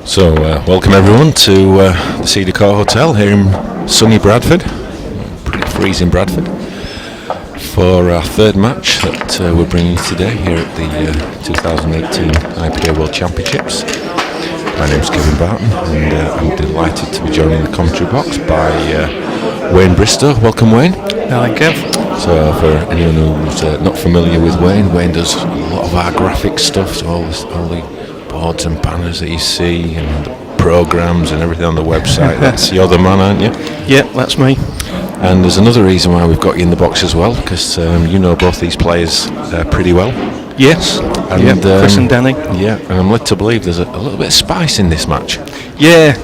So, welcome everyone to the Cedar Court Hotel here in sunny Bradford, pretty freezing Bradford, for our third match that we're bringing today here at the 2018 IPA World Championships. My name's Kevin Barton, and I'm delighted to be joined in the commentary box by Wayne Bristow. Welcome, Wayne. Hi, Kev. So, for anyone who's not familiar with Wayne does a lot of our graphic stuff, so all the boards and banners that you see and the programmes and everything on the website. You're the man, aren't you? Yeah, that's me. And there's another reason why we've got you in the box as well, because you know both these players pretty well. Yes, and Chris and Danny. Yeah, and I'm led to believe there's a little bit of spice in this match. Yeah.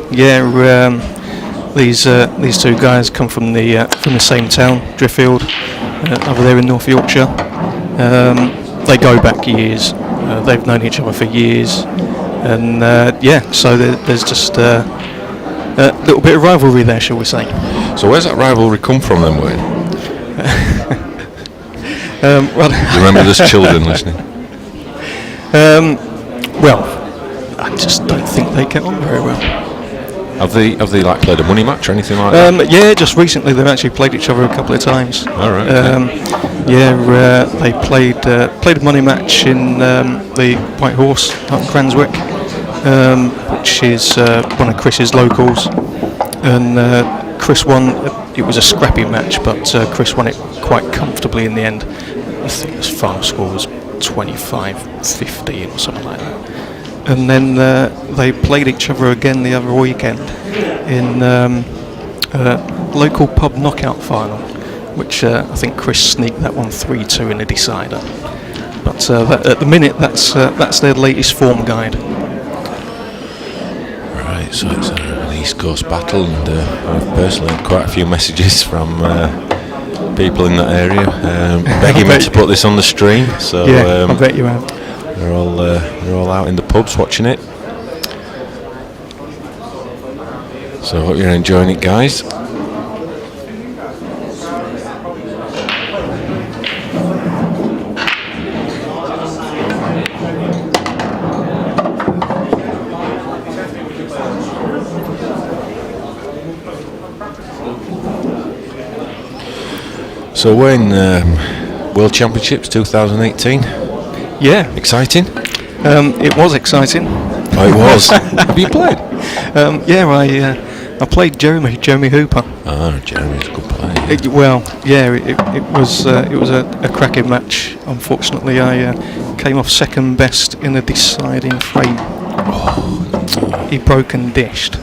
These two guys come from the same town, Driffield, over there in North Yorkshire. They go back years. They've known each other for years, and so there's just a little bit of rivalry there, shall we say? So where's that rivalry come from then, Wayne? You remember there's children listening? Well, I just don't think they get on very well. Have they like played a money match or anything like that? Yeah, just recently they've actually played each other a couple of times. All right. They played a money match in the White Horse up in Cranswick, which is one of Chris's locals, and Chris won. It was a scrappy match, but Chris won it quite comfortably in the end. I think his final score was 25-15 or something like that. And then they played each other again the other weekend in a local pub knockout final, which I think Chris sneaked that one 3-2 in a decider. But at the minute, that's their latest form guide. Right, so it's an East Coast battle, and I've personally had quite a few messages from people in that area begging me to put this on the stream. So yeah, I bet you have. They're all out in the pubs watching it. So I hope you're enjoying it, guys. So Wayne, World Championships 2018. Yeah. Exciting? It was exciting. Oh, it was. Have you played? I played Jeremy Hooper. Oh, Jeremy's a good player. It was a cracking match. Unfortunately, I came off second best in a deciding frame. Oh. He broke and dished.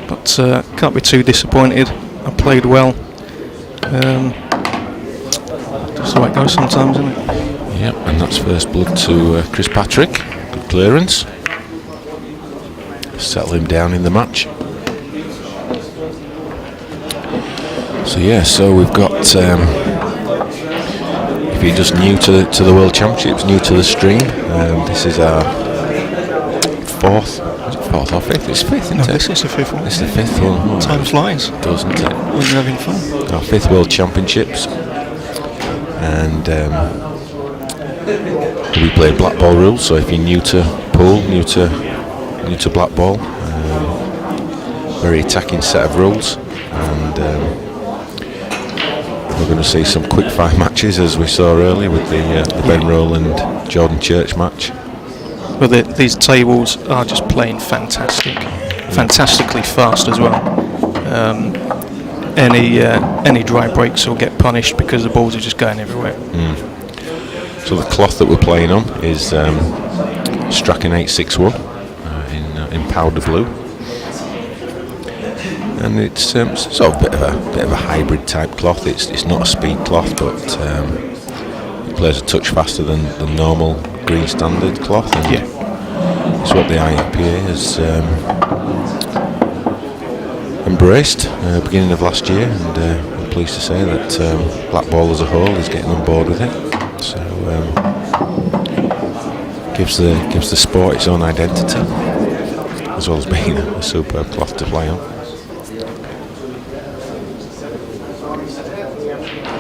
But can't be too disappointed. I played well. That's the way it goes sometimes, isn't it? Yep, and that's first blood to Chris Patrick. Good clearance. Settle him down in the match. So we've got, if you're just new to the World Championships, new to the stream, this is our fourth or fifth? It's fifth, isn't it? This is the fifth one. It's the fifth one. Oh, time flies. Doesn't it? When you're having fun. Our fifth World Championships. And we play black ball rules, so if you're new to pool, new to black ball, very attacking set of rules, and we're going to see some quick fire matches as we saw earlier with the Ben Roll and Jordan Church match. Well, these tables are just playing fantastically fast as well. Any dry breaks will get punished because the balls are just going everywhere. So the cloth that we're playing on is Strachan 861 in powder blue, and it's sort of a bit of a hybrid type cloth. It's not a speed cloth, but it plays a touch faster than the normal green standard cloth. And yeah, it's what the IPA has embraced beginning of last year, and I'm pleased to say that black ball as a whole is getting on board with it. So gives the sport its own identity, as well as being a superb cloth to play on.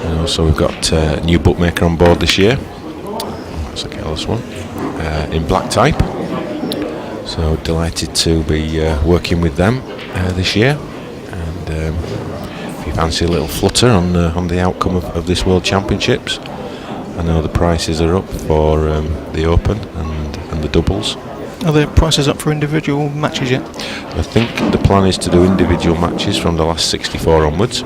And also we've got a new bookmaker on board this year. That's a Kellis one. In black type. So delighted to be working with them this year. And if you fancy a little flutter on the outcome of this World Championships, I know the prices are up for the Open and the doubles. Are there prices up for individual matches yet? I think the plan is to do individual matches from the last 64 onwards.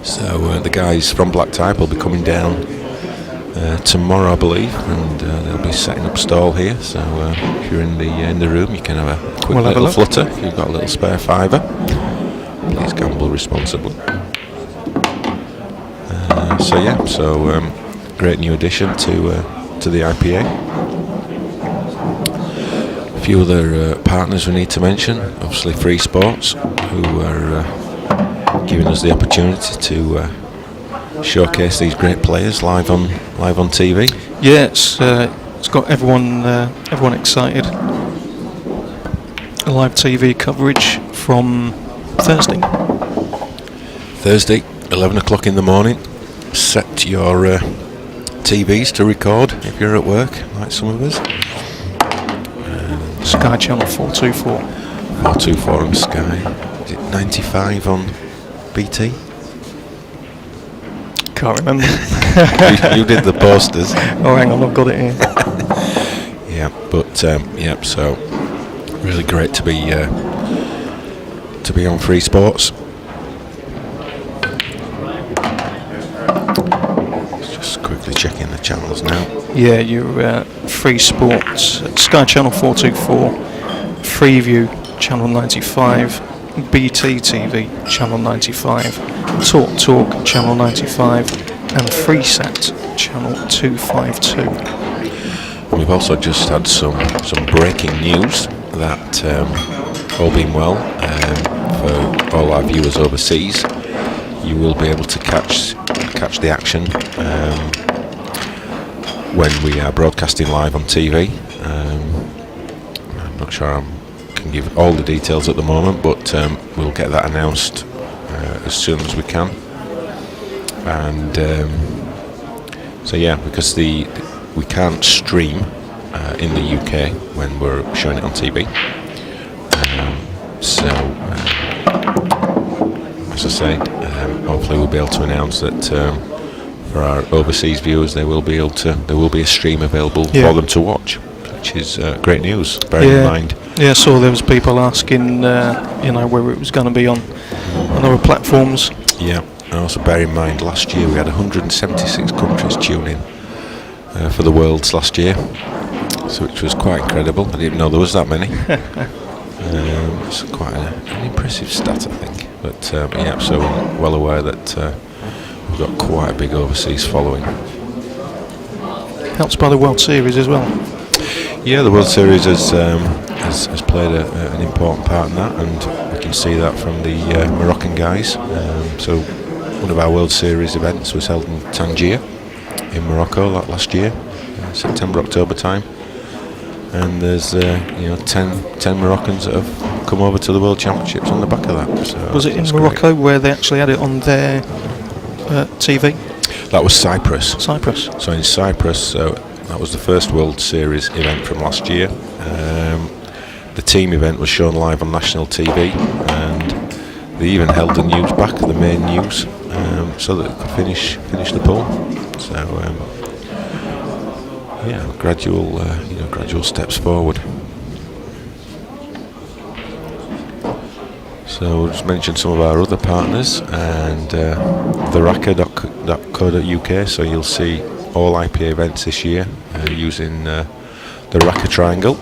So the guys from Black Type will be coming down tomorrow, I believe, and they'll be setting up stall here. So if you're in the room, you can have a quick little flutter. If you've got a little spare fiver, please gamble responsibly. So great new addition to the IPA. A few other partners we need to mention. Obviously, Free Sports, who are giving us the opportunity to showcase these great players live on TV. Yeah, it's got everyone excited. Live TV coverage from Thursday, 11 o'clock in the morning. Set your TVs to record if you're at work, like some of us. Sky Channel 424. 424 on Sky. Is it 95 on BT? Can't remember. you did the posters. Oh, hang on, I've got it here. So really great to be on Free Sports. Just quickly checking the channels now. Yeah, you're Free Sports, Sky Channel 424, Freeview Channel 95, BT TV Channel 95, Talk Channel 95, and FreeSat Channel 252. We've also just had some breaking news that, all being well, for all our viewers overseas, you will be able to catch the action when we are broadcasting live on TV. I'm not sure I can give all the details at the moment, but we'll get that announced as soon as we can. And because we can't stream in the UK when we're showing it on TV. As I say, hopefully we'll be able to announce that for our overseas viewers, there will be a stream available for them to watch, which is great news. Bearing in mind. Yeah, I saw there was people asking, whether it was going to be on other platforms. Yeah, and also bear in mind, last year we had 176 countries tune in for the Worlds last year, so which was quite incredible. I didn't know there was that many. It's quite an impressive stat, I think. But so well aware that we've got quite a big overseas following. Helped by the World Series as well. Yeah, the World Series has played an important part in that, and we can see that from the Moroccan guys. So one of our World Series events was held in Tangier in Morocco last year, September, October time. And there's 10 Moroccans that have come over to the World Championships on the back of that. So was it in Morocco where they actually had it on their TV? That was Cyprus. So in Cyprus, that was the first World Series event from last year. The team event was shown live on national TV, and they even held the news back, the main news, so that they could finish the poll. So gradual steps forward. So we'll just mention some of our other partners, and theraka.co.uk, so you'll see all IPA events this year using the Raka Triangle,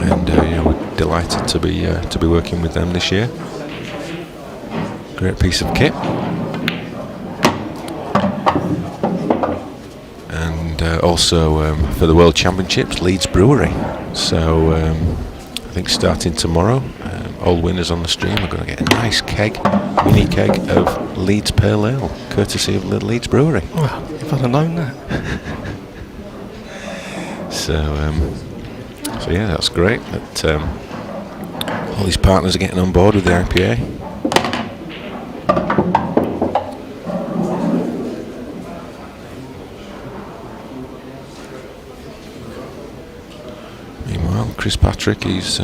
and we're delighted to be working with them this year. Great piece of kit. And also for the World Championships, Leeds Brewery. So I think starting tomorrow, all winners on the stream are going to get a nice mini keg of Leeds Pale Ale, courtesy of the Leeds Brewery. Well, if I'd have known that. So that's great that all these partners are getting on board with the IPA. Chris Patrick, he's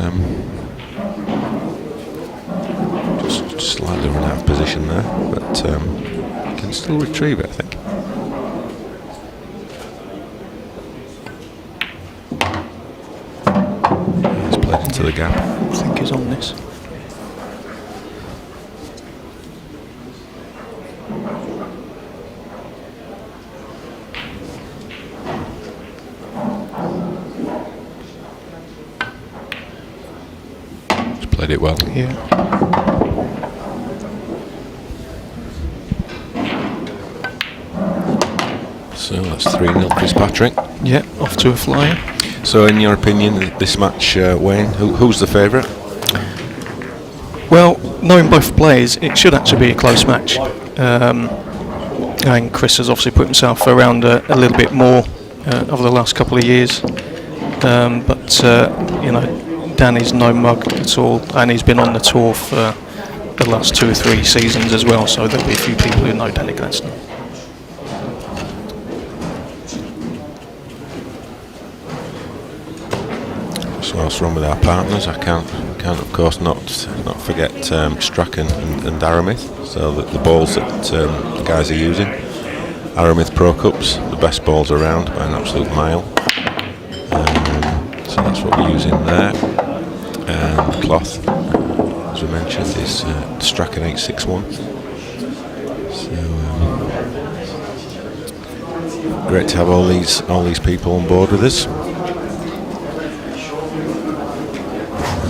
just slightly run out of position there, but can still retrieve it, I think. He's played into the gap. I think he's on this. Played it well. Yeah. So that's 3-0 Chris Patrick. Yeah, off to a flyer. So in your opinion, this match, Wayne, who's the favourite? Well, knowing both players, it should actually be a close match. And Chris has obviously put himself around a little bit more over the last couple of years. But you know, Danny's no mug at all, and he's been on the tour for the last 2 or 3 seasons as well, so there'll be a few people who know Danny Gladstone. So what's wrong with our partners? I can't of course not forget Strachan and Aramith. So the balls that the guys are using, Aramith Pro Cups, the best balls around by an absolute mile. So that's what we're using there. And the cloth, as we mentioned, is Strachan 861. So great to have all these people on board with us.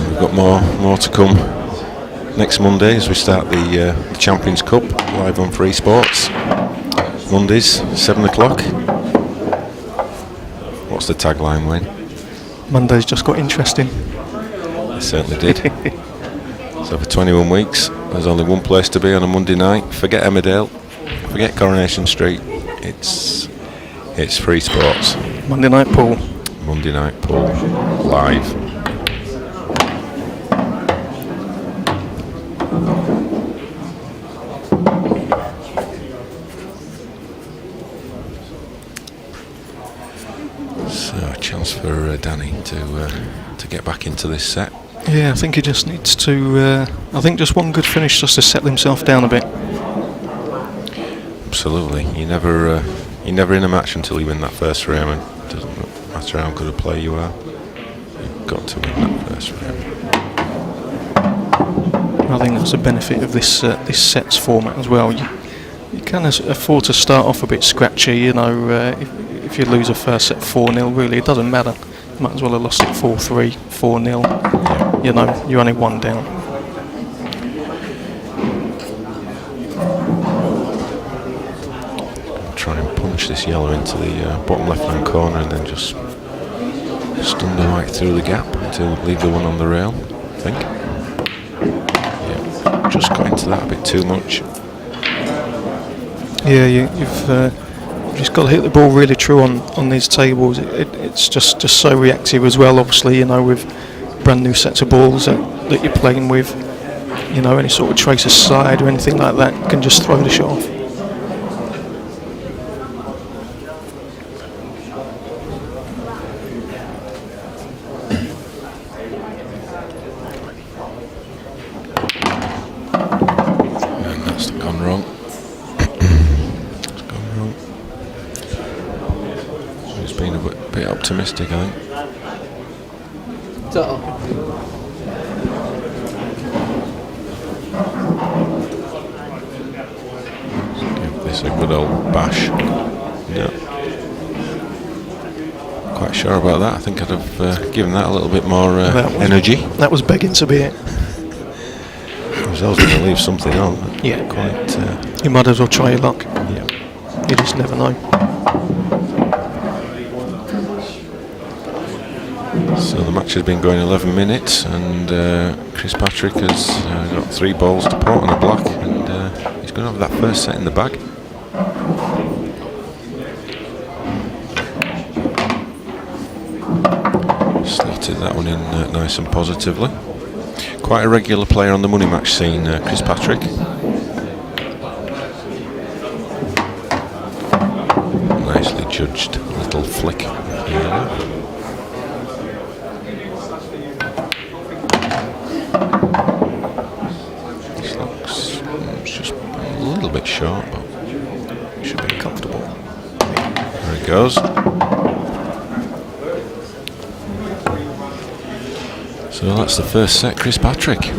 We've got more to come next Monday as we start the Champions Cup live on Free Sports. Mondays, 7 o'clock. What's the tagline, Wayne? Monday's just got interesting. It certainly did. So for 21 weeks, there's only one place to be on a Monday night. Forget Emmerdale, forget Coronation Street. It's Free Sports. Monday Night Pool. Monday Night Pool, live. So a chance for Danny to get back into this set. Yeah, I think he just needs to. I think just one good finish just to settle himself down a bit. Absolutely. You're never in a match until you win that first frame, and it doesn't matter how good a player you are. You've got to win that first frame. I think that's the benefit of this sets format as well. You can afford to start off a bit scratchy. You know, if you lose a first set 4-0, really, it doesn't matter. You might as well have lost it 4-3, 4-0. Yeah. You know, you're only one down. Try and punch this yellow into the bottom left-hand corner, and then just stun the white through the gap to leave the one on the rail, I think. Yeah, just got into that a bit too much. Yeah, you've just got to hit the ball really true on these tables. It's just so reactive as well, obviously, you know, with brand new sets of balls that you're playing with. You know, any sort of trace aside or anything like that can just throw the shot off. And that's gone wrong. It's gone wrong. He's been a bit optimistic, I think. Give this a good old bash. Yeah. Quite sure about that. I think I'd have given that a little bit more energy. That was begging to be it. I was always going to leave something on. Yeah. Quite. You might as well try your luck. Yeah. You just never know. So the match has been going 11 minutes, and Chris Patrick has got 3 balls to pot and a black, and he's going to have that first set in the bag. Slotted that one in nice and positively. Quite a regular player on the money match scene, Chris Patrick. Nicely judged little flick. short, but Should be comfortable. there it goes. So that's the first set, Chris Patrick.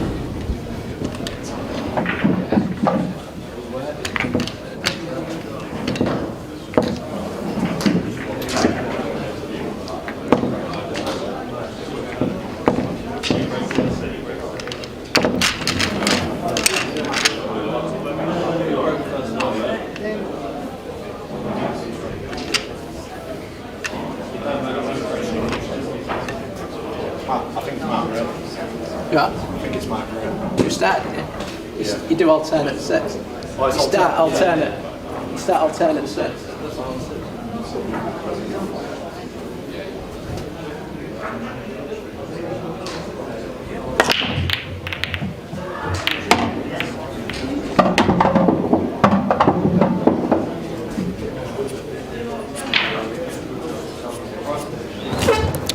You started it. You do alternate sets. You start alternate sets.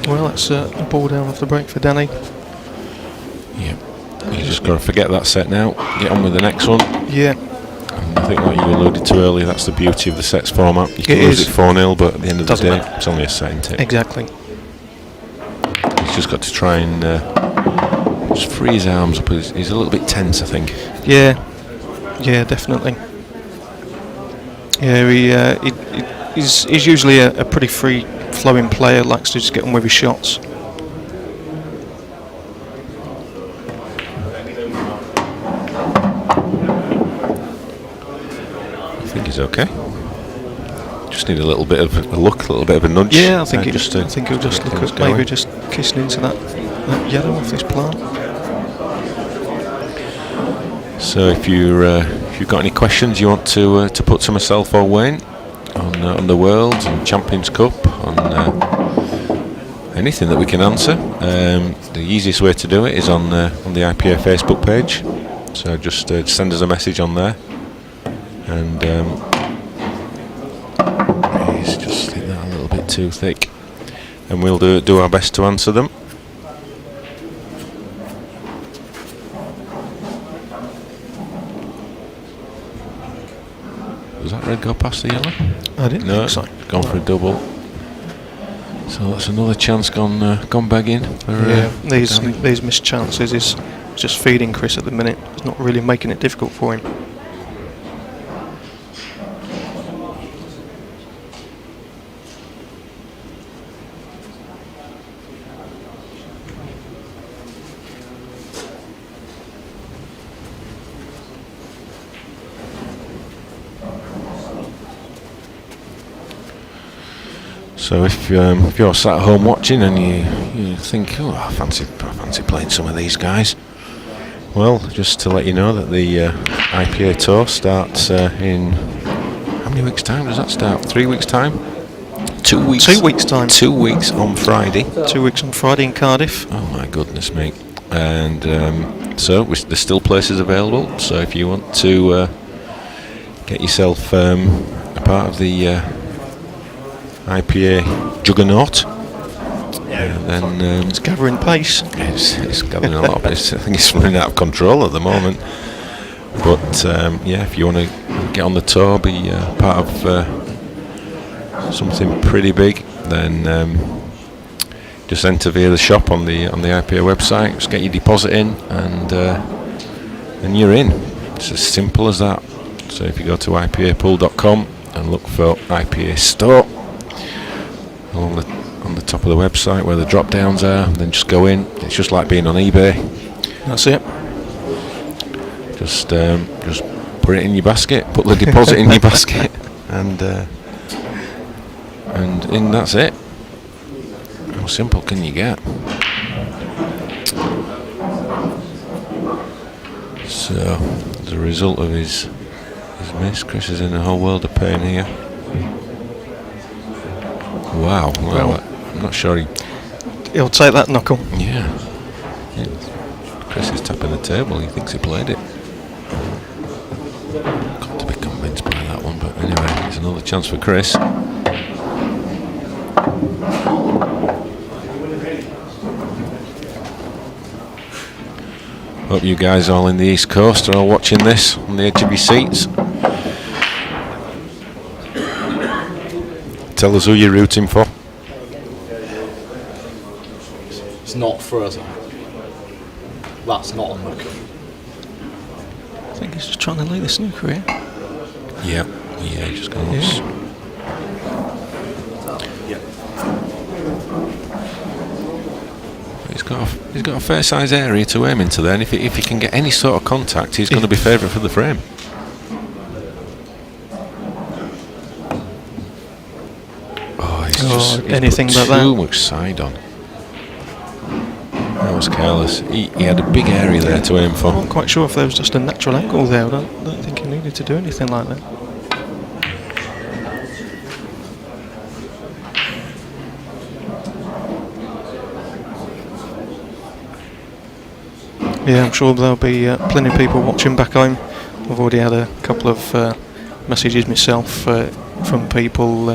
Well, that's a ball down off the break for Danny. Yeah, you just got to forget that set now. Get on with the next one. Yeah. And I think, like you alluded to earlier, that's the beauty of the sets format. You can It lose is. it 4-0, but at the end of the Doesn't day, matter. it's only a set, isn't it? Exactly. He's just got to try and just free his arms up. He's a little bit tense, I think. Yeah. Yeah, definitely. Yeah, he's usually a pretty free flowing player, likes to just get on with his shots. I think he's okay. Just need a little bit of a look, a little bit of a nudge. Yeah, I think to he'll just look get at things maybe going. just kissing into that yellow off this plant. So if you've got any questions you want to put to myself or Wayne on the Worlds and Champions Cup, on anything that we can answer, the easiest way to do it is on the IPA Facebook page. So just send us a message on there, and please just think that a little bit too thick, and we'll do our best to answer them. Does that red go past the yellow? I didn't No, think so. gone for a double. So that's another chance gone begging. For, These missed chances is just feeding Chris at the minute. It's not really making it difficult for him. So if you're sat at home watching and you think, oh, I fancy playing some of these guys, well, just to let you know that the IPA tour starts in how many weeks' time does that start? 3 weeks' time? 2 weeks. 2 weeks' time. 2 weeks on Friday. 2 weeks on Friday in Cardiff. Oh my goodness me! And so there's still places available. So if you want to get yourself a part of the IPA juggernaut, then It's gathering pace. it's gathering a lot of pace. I think it's running out of control at the moment. But yeah, if you want to get on the tour, be part of something pretty big, then just enter via the shop on the IPA website. Just get your deposit in, and you're in. It's as simple as that. So if you go to ipapool.com and look for IPA store on the top of the website where the drop downs are, then just go in. It's just like being on eBay. That's it. Just put it in your basket, put the deposit in your basket, and that's it. How simple can you get? So, as a result of his miss, Chris is in a whole world of pain here. Wow. Well, I'm not sure He'll take that knuckle. Yeah. Chris is tapping the table. He thinks he played it. Got to be convinced by that one, but anyway, it's another chance for Chris. Hope you guys all in the East Coast are all watching this on the edge of your seats. Tell us who you're rooting for. It's not frozen. That's not unlucky. I think he's just trying to lay the snooker here. Yeah, just going once. He's got a fair size area to aim into there, and if he can get any sort of contact, he's going to be favourite for the frame. He's anything put but that. too much side on. That was careless. He had a big area there to aim for. I'm not quite sure if there was just a natural angle there. I don't think he needed to do anything like that. Yeah, I'm sure there'll be plenty of people watching back home. I've already had a couple of messages myself from people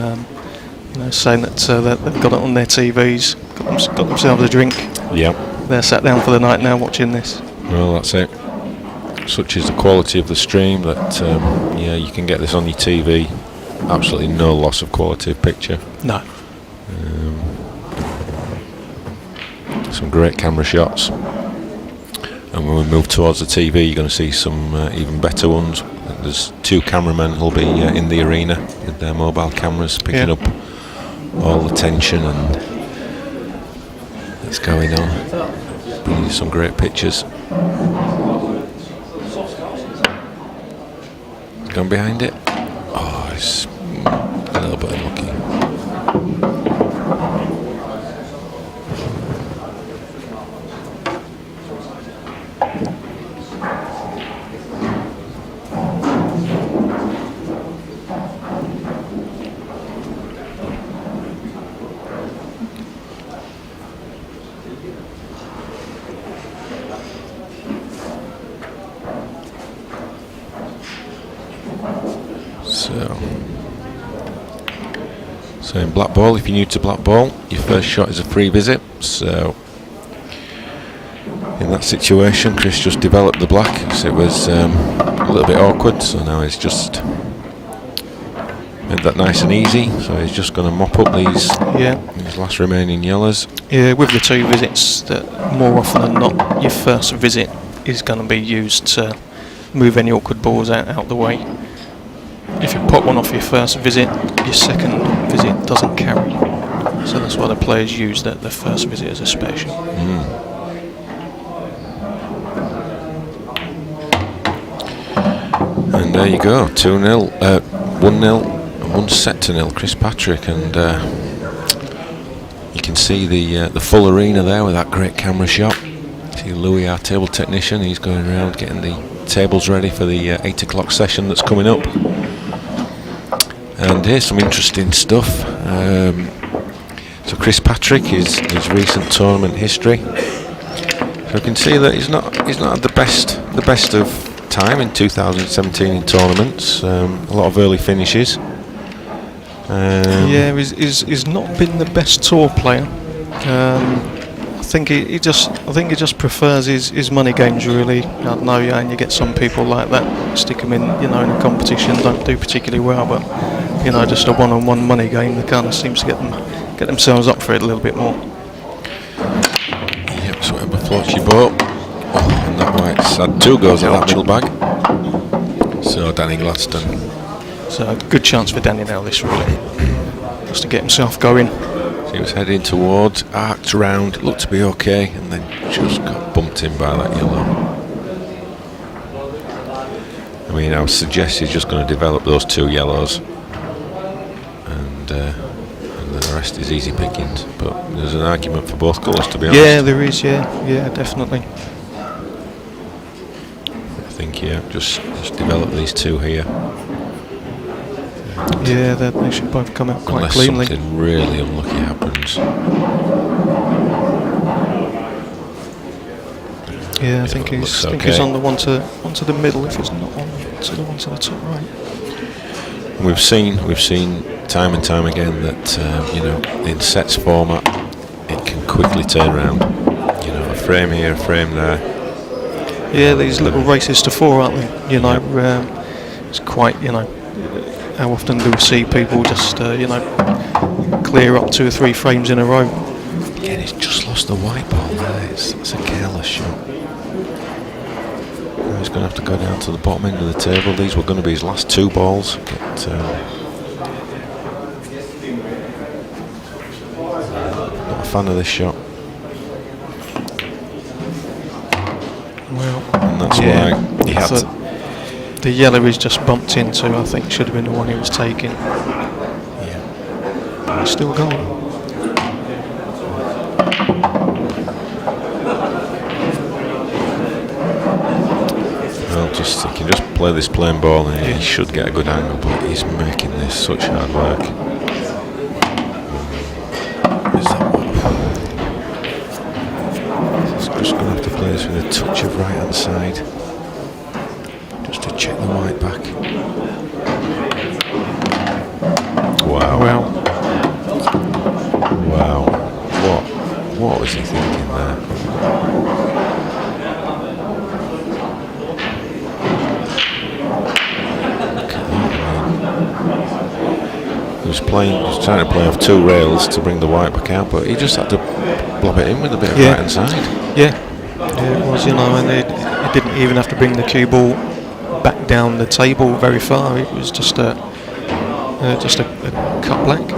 saying that they've got it on their TVs, got themselves a drink. Yeah. They're sat down for the night now watching this. Well, that's it. Such is the quality of the stream that you can get this on your TV. Absolutely no loss of quality of picture. No. Some great camera shots. And when we move towards the TV, you're going to see some even better ones. There's 2 cameramen who'll be in the arena with their mobile cameras, picking up all the tension and that's going on. Bringing you some great pictures. He's gone behind it. Oh, it's a little bit unlucky. So in black ball, if you're new to black ball, your first shot is a free visit. So in that situation, Chris just developed the black, so it was a little bit awkward. So now he's just made that nice and easy. So he's just going to mop up these last remaining yellows. Yeah, with the 2 visits, that more often than not, your first visit is going to be used to move any awkward balls out the way. If you put one off your first visit, your second visit doesn't carry. So that's why the players use the first visit as a special. And there you go, 2-0, 1-0, and 1 set to 0, Chris Patrick, and you can see the full arena there with that great camera shot. See Louis, our table technician, he's going around getting the tables ready for the 8 o'clock session that's coming up. And here's some interesting stuff. So Chris Patrick, his recent tournament history. So you can see that he's not had the best of time in 2017 in tournaments. A lot of early finishes. He's not been the best tour player. I think he just prefers his money games really. I don't know, and you get some people like that, stick them in in a competition, don't do particularly well, but just a one-on-one money game, they kind of seems to get themselves up for it a little bit more. Yep, so whatever floats your boat. Oh, and that white's had 2 goes at that middle bag. So Danny Gladstone. So good chance for Danny now this really, just to get himself going. So he was heading towards, arced round, looked to be okay, and then just got bumped in by that yellow. I mean, I would suggest he's just going to develop those 2 yellows, and then the rest is easy pickings. But there's an argument for both colours, to be honest. Yeah, there is. Yeah, definitely. I think just develop these 2 here. Yeah, they should both come out quite Unless cleanly. Something really unlucky happens. Yeah, I think he's on the one to the middle. If it's not on to the one to the top right. We've seen time and time again that in sets format it can quickly turn around. A frame here, a frame there. Yeah, these little races to 4, aren't they? It's quite how often do we see people just clear up 2 or 3 frames in a row? Again, he's just lost the white ball there. It's a careless shot. Now he's going to have to go down to the bottom end of the table. These were going to be his last 2 balls. Not a fan of this shot. Well, And that's why he had to. The yellow he's just bumped into, I think, should have been the one he was taking. Yeah. But he's still going. Well, he can just play this plain ball and he should get a good angle, but he's making this such hard work. Is that one? He's just going to have to play this with a touch of right hand side. Just to check the white back. Wow. Well, Wow. What was he thinking there? He was trying to play off 2 rails to bring the white back out, but he just had to blob it in with a bit of right hand side. yeah, it was, and he didn't even have to bring the cue ball back down the table very far. It was just a cut black.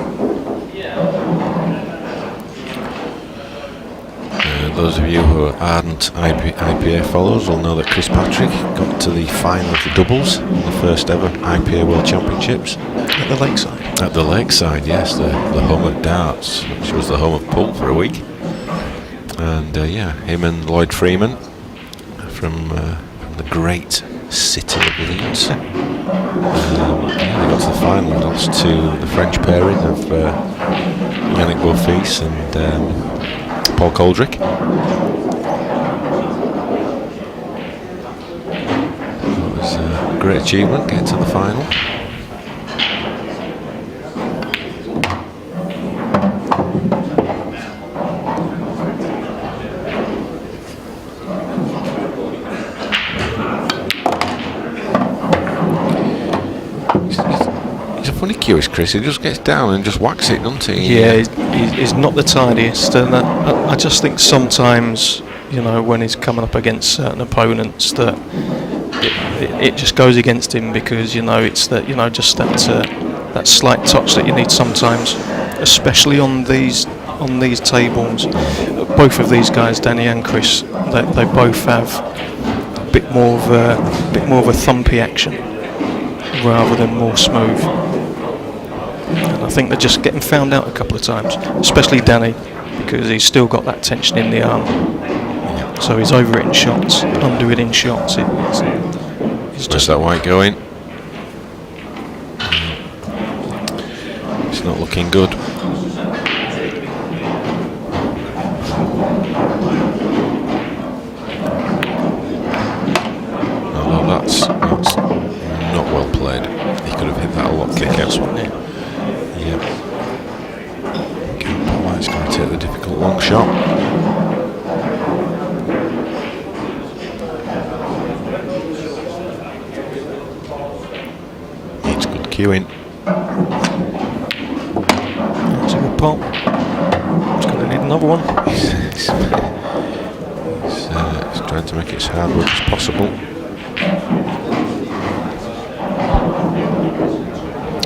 Those of you who are ardent IPA followers will know that Chris Patrick got to the final of the doubles in the first ever IPA World Championships. At the lakeside. At the lakeside, yes, the home of darts, which was the home of pool for a week. And him and Lloyd Freeman from the great city of Leeds. They got to the final and lost to the French pairing of Yannick Beaufils and Paul Coldrick. It was a great achievement getting to the final. He's a funny cue, is Chris. He just gets down and just whacks it, doesn't he? Yeah, he's not the tidiest, and I just think sometimes, when he's coming up against certain opponents, that it just goes against him because it's that just that slight touch that you need sometimes, especially on these tables. Both of these guys, Danny and Chris, they both have a bit more of a thumpy action rather than more smooth. And I think they're just getting found out a couple of times, especially Danny, because he's still got that tension in the arm. So he's over-hitting shots, under-hitting shots. It's just that white going. It's not looking good. Although that's not well played. He could have hit that a lot quicker. Yeah. White's going to take the difficult long shot. Needs good cueing. That's a good pot. He's going to need another one. He's trying to make it as hard work as possible.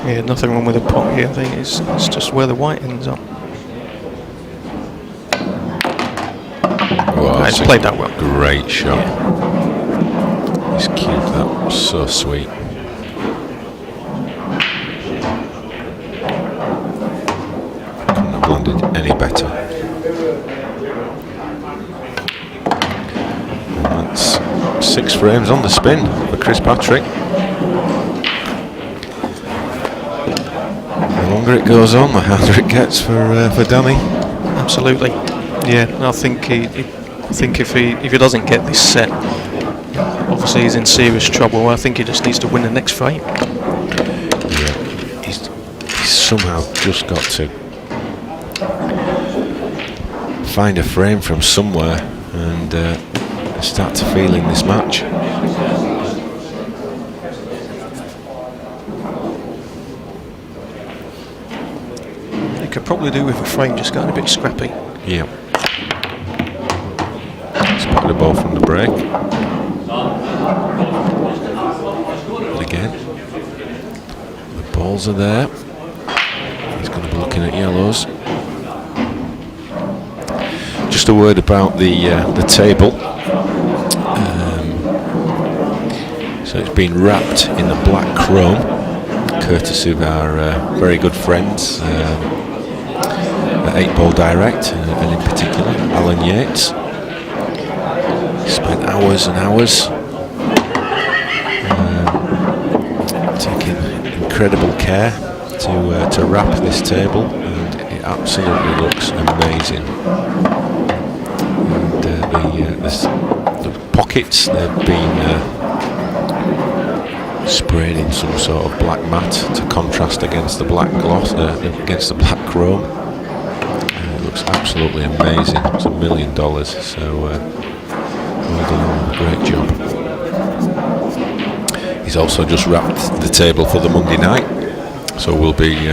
Yeah, nothing wrong with the pot here. I think it's just where the white ends up. Wow, He's played that well. Great shot. Yeah. He's cued that so sweet. Couldn't have landed any better. And that's 6 frames on the spin for Chris Patrick. The longer it goes on, the harder it gets for Danny. Absolutely. Yeah, I think if he doesn't get this set, obviously he's in serious trouble. I think he just needs to win the next frame. Yeah, he's somehow just got to find a frame from somewhere and start to feel in this match. could probably do with a frame just going a bit scrappy. Yeah. Spotted the ball from the break. And again, the balls are there. He's going to be looking at yellows. Just a word about the table. So it's been wrapped in the black chrome, courtesy of our very good friends at 8 Ball Direct, and in particular Alan Yates. Spent hours and hours taking incredible care to wrap this table, and it absolutely looks amazing. And the pockets, they've been sprayed in some sort of black matte to contrast against the black gloss, against the black chrome. It looks absolutely amazing. It's $1 million, so well done, great job. He's also just wrapped the table for the Monday night, so we'll be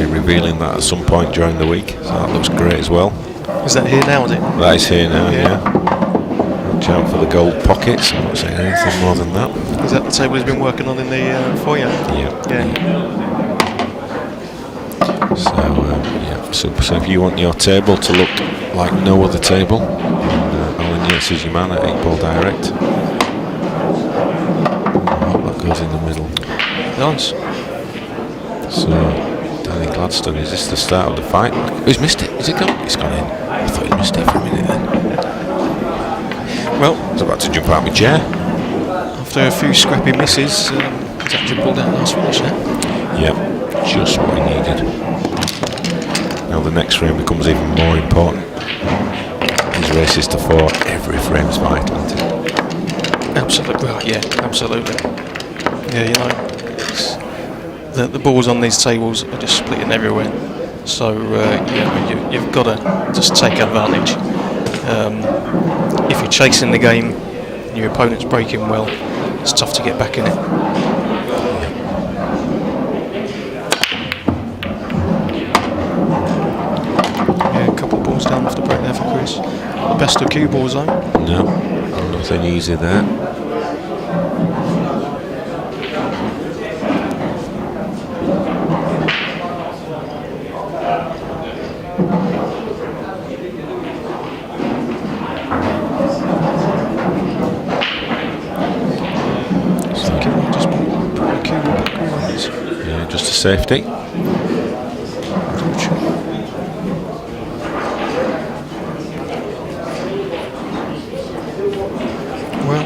revealing that at some point during the week. So that looks great as well. Is that here now, is it? That is here now, yeah. Watch out for the gold pockets. I'm not saying anything more than that. Is that the table he's been working on in the foyer? Yeah. So, yeah, super. So if you want your table to look like no other table, Alan Yates is your man at 8 Ball Direct. Oh, that goes in the middle. Nice. So, Danny Gladstone, is this the start of the fight? Oh, he's missed it. Is it gone? It's gone in. I thought he missed it for a minute then. Well, I was about to jump out of my chair. after a few scrappy misses, he's actually pulled out a nice finish now. Yep, just what he needed. Now the next frame becomes even more important. His race is to 4. Every frame's vital, isn't it? Absolutely, well, yeah, absolutely. Yeah, you know, it's the balls on these tables are just splitting everywhere. So yeah, you've got to just take advantage. If you're chasing the game, and your opponent's breaking well, it's tough to get back in it. Yeah, a couple of balls down off the break there for Chris. The best of cue balls though. No, nothing easy there. Just a safety. Well,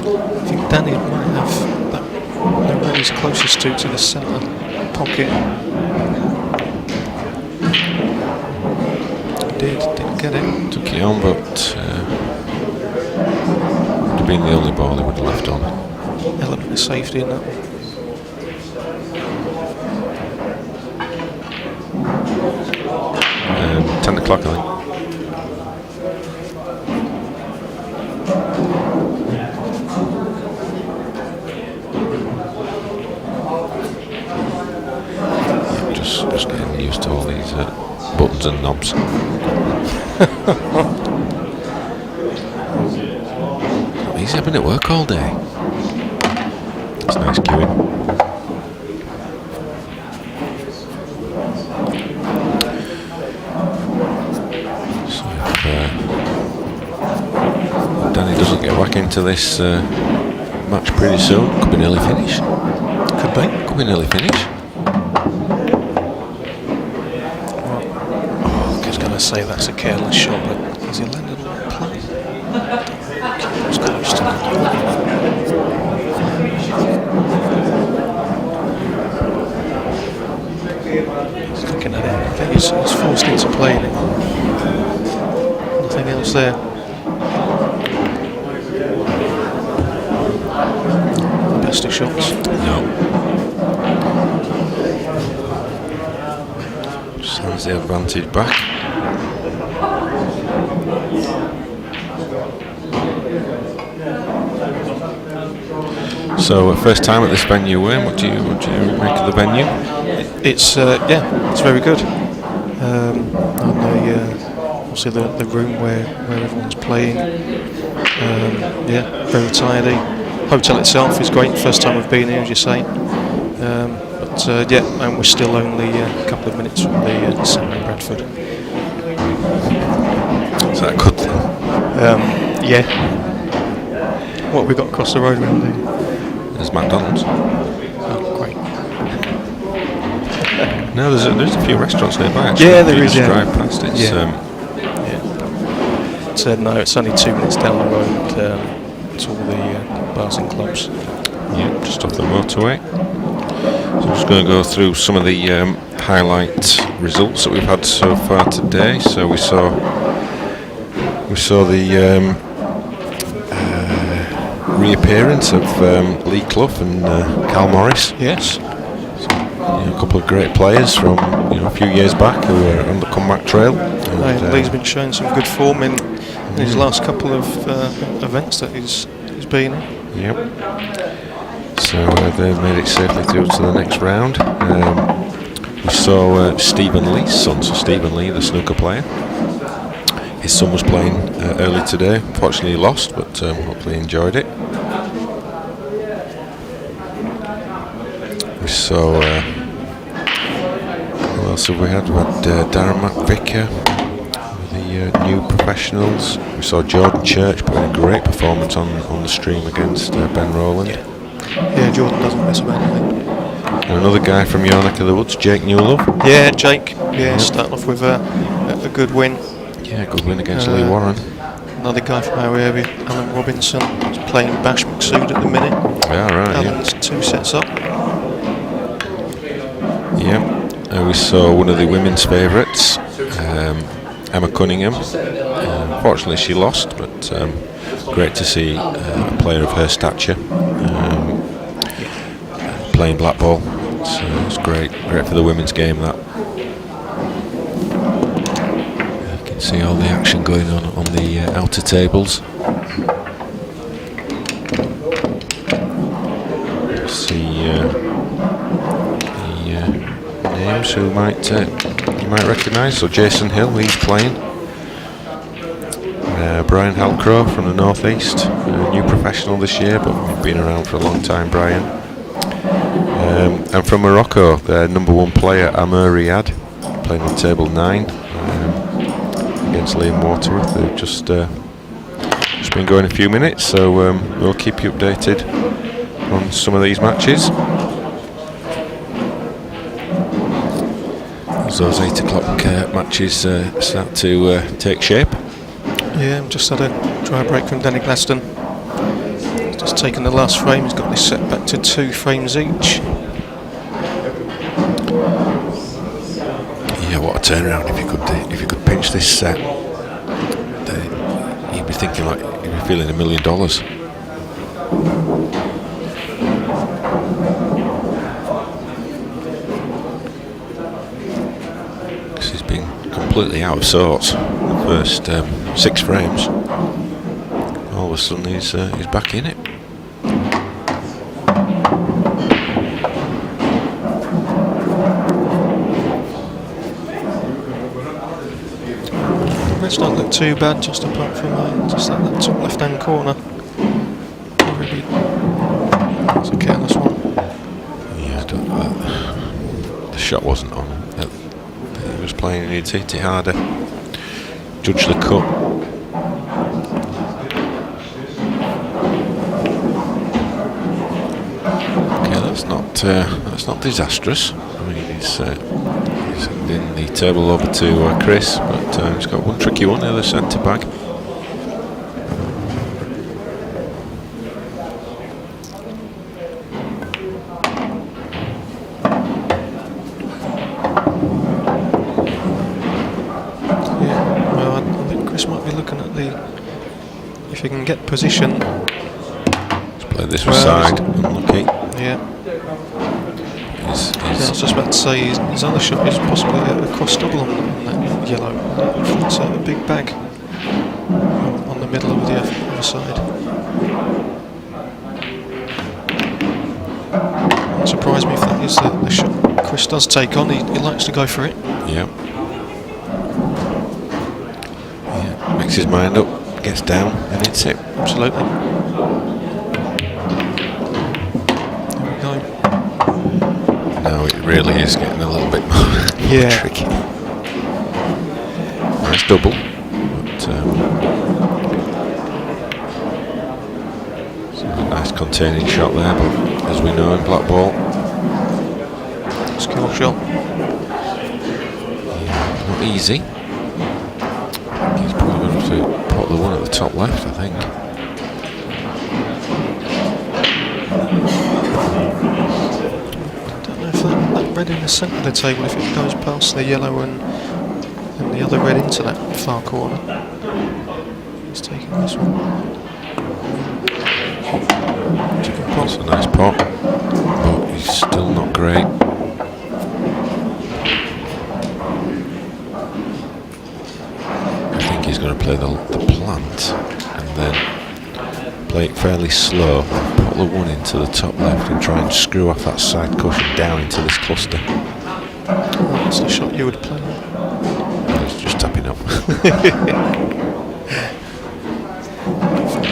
I think Danny might have that where he's closest to the centre pocket. Didn't get it. Took it on, but would have been the only ball he would have left on. Element of safety in that one. 10 o'clock, I think. Just getting used to all these buttons and knobs. He's having it work all day. It's nice queuing. Danny doesn't get back into this match pretty soon. Could be an early finish. Could be an early finish. I was going to say that's a careless shot, but has he landed on the play? It's close to that. He's looking at it. I think he's forced into playing it. Nothing else there. Best of shots. No. Just hands the advantage back. So, first time at this venue, Wayne. What do you make of the venue? It's yeah, it's very good. and obviously the room where everyone's playing. Yeah, very tidy. Hotel itself is great. First time we've been here, as you say. But yeah, and we're still only a couple of minutes from the centre in Bradford. Is that a good thing? Yeah. What have we got across the road around here? There's McDonald's. Oh, great. No, there's a few restaurants nearby. Actually. Yeah, there you is. just Yeah. drive past it. No, it's only 2 minutes down the road to all the bars and clubs. Yeah, just off the motorway. So I'm just going to go through some of the highlight results that we've had so far today. So we saw the reappearance of Lee Clough and Cal Morris. Yes. A couple of great players from a few years back who were on the comeback trail. And, Lee's been showing some good form in his last couple of events that he's been in. Yep. So they've made it safely through to the next round. We saw Stephen Lee's son, so Stephen Lee, the snooker player. His son was playing early today. Unfortunately, he lost, but hopefully he enjoyed it. We saw. Who else have we had? We had Darren McVicker, the new professionals. We saw Jordan Church putting a great performance on the stream against Ben Rowland. Yeah, Jordan doesn't miss about anything. And another guy from your neck of the woods, Jake Newlove. Yeah, Jake. Yeah, starting off with a good win. Yeah, good win against Lee Warren. Another guy from our area, Alan Robinson, is playing Bash McSood at the minute. Yeah, right. Alan's 2 sets up. Yeah. We saw one of the women's favourites, Emma Cunningham. Unfortunately, she lost, but great to see a player of her stature playing black ball. So it's great for the women's game. That you can see all the action going on the outer tables. See names who you might recognise. So Jason Hill, he's playing. Brian Halcrow from the northeast, new professional this year, but been around for a long time. Brian. And from Morocco, their number one player Amr Riyad, playing on table 9 against Liam Waterworth. They've just been going a few minutes, so we'll keep you updated on some of these matches. As those 8 o'clock matches start to take shape. Yeah, just had a dry break from Danny Gladstone. Just taken the last frame. He's got this set back to 2 frames each. Yeah, what a turnaround! If you could pinch this set, you'd be thinking like you'd be feeling $1 million. Because he's been completely out of sorts the first 6 frames. All of a sudden he's back in it. It's not look too bad, just apart from just that top left-hand corner. Really, it's a careless one. Yeah, the shot wasn't on. He was playing and he'd hit it harder. Judge the cut. Okay, that's not disastrous. I mean, he's handing the table over to Chris, but he's got one tricky one, the other centre back. Yeah, well, I think Chris might be looking at if he can get position. Let's play this side, unlucky. Yeah. I was just about to say his other shot is possibly a cross double on that yellow. It's a big bag on the middle of the other side. Wouldn't surprise me if that is the shot Chris does take on. He likes to go for it. Yeah. makes his mind up, gets down and hits it. Absolutely. There we go. Now it really is getting a little bit more tricky. Nice double, but so a nice containing shot there, but as we know in black ball, Skill shot. not easy. He's probably going to put the one at the top left, I think. I don't know if that red in the centre of the table, if it goes past the yellow and the other red into that far corner. He's taking this one. That's a nice pot, but he's still not great. I think he's going to play the plant and then play it fairly slow, put the one into the top left and try and screw off that side cushion down into this cluster. That's the shot you would play. He's just tapping up.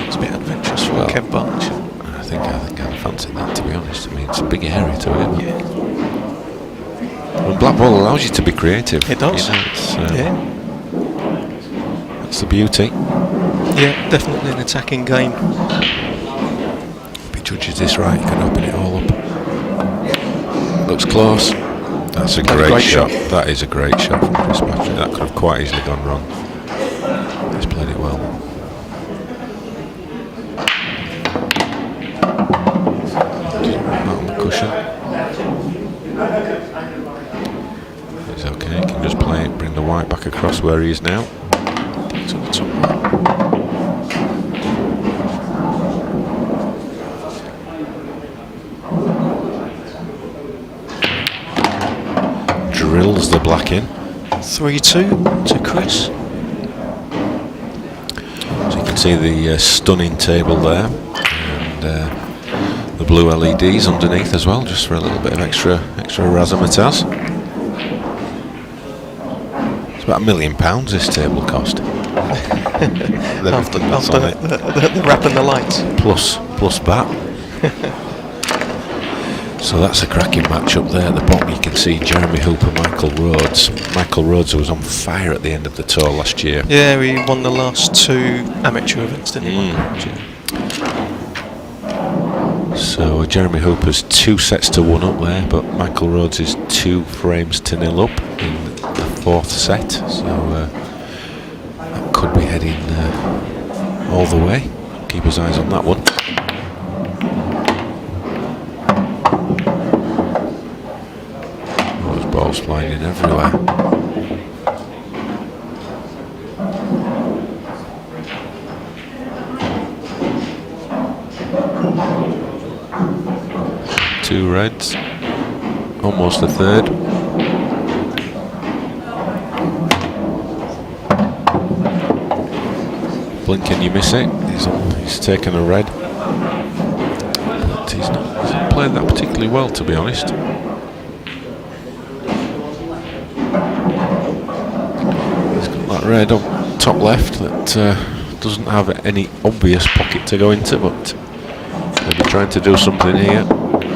It's a bit adventurous for Kev Barge. I think I'd fancy that, to be honest. I mean, it's a big area to it. Yeah. And black ball allows you to be creative. It does. You know, it's, Yeah. That's the beauty. Yeah, definitely an attacking game. If he judges this right, he can open it all up. Looks close. That's a great shot. That is a great shot from Chris Patrick. That could have quite easily gone wrong. He's played it well. Not on the cushion. It's okay, he can just play it, bring the white back across where he is now. To the top. Drills the black in. 3-2 to Chris. So you can see the stunning table there, and the blue LEDs underneath as well, just for a little bit of extra razzmatazz. It's about £1 million this table cost. After the wrap and the lights. Plus VAT. So that's a cracking match up there. At the bottom you can see Jeremy Hooper, Michael Rhodes. Michael Rhodes, who was on fire at the end of the tour last year. Yeah, he won the last 2 amateur events, didn't he? So Jeremy Hooper's 2 sets to 1 up there, but Michael Rhodes is 2 frames to 0 up in the 4th set. So that could be heading all the way. Keep his eyes on that one. Those balls flying in everywhere. Two reds, almost a third. Blink and you miss it. He's taken a red. But he's not played that particularly well, to be honest. He's got that red on top left that doesn't have any obvious pocket to go into, but maybe trying to do something here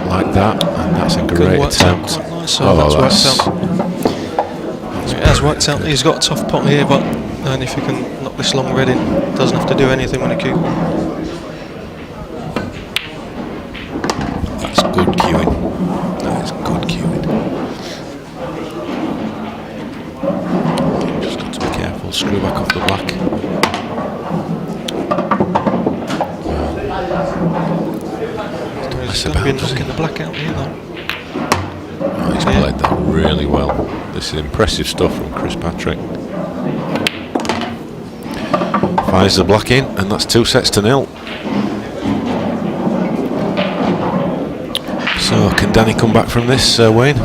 like that, and that's a great attempt. Nice. It has worked out. He's got a tough pot here, but and if he can knock this long red in, doesn't have to do anything with a cue. That's good cueing. That is good cueing. Just got to be careful. Screw back off the black. He's going to be knocking the black out here, though. Oh, he's played that really well. This is impressive stuff from Chris Patrick. Fires the black in, and that's 2 sets to 0. So can Danny come back from this, Wayne?